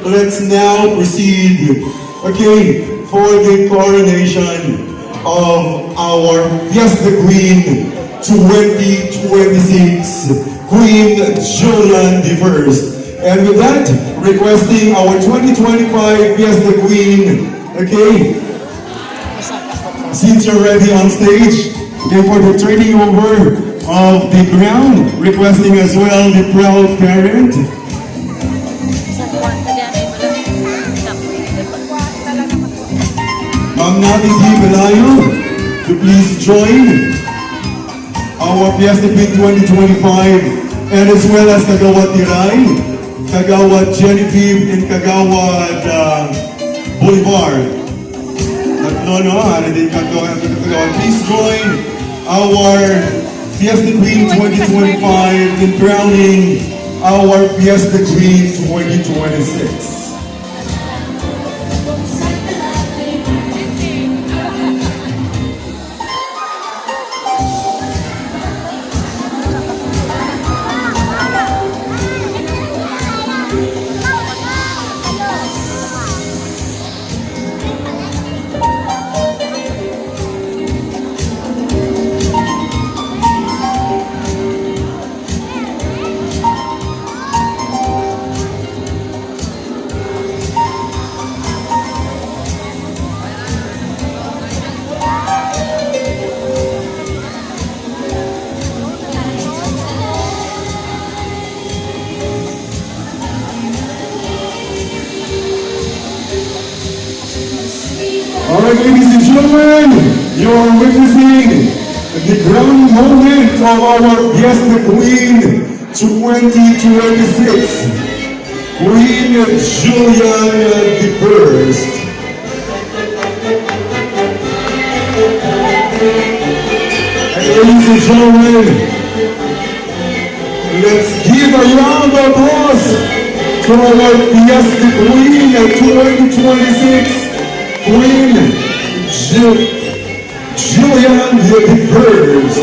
let's now proceed, okay, for the coronation of our Fiesta Queen 2026, Queen Julian the First. And with that, requesting our 2025 Fiesta Queen, okay, since you're ready on stage, okay, for the turning over of the crown, requesting as well the proud parent. Ma'am Nati D. Belayo, to please join our Fiesta Queen 2025, and as well as Kagawad Tiray, Kagawad Genevieve, and Kagawad Boulevard. Please join our Fiesta Queen 2025 in crowning our Fiesta Queen 2026. Alright, ladies and gentlemen, you are witnessing the crowning moment of our Fiesta Queen 2026, Queen Julian the First. And ladies and gentlemen, let's give a round of applause to our Fiesta Queen 2026. Queen Julian the First.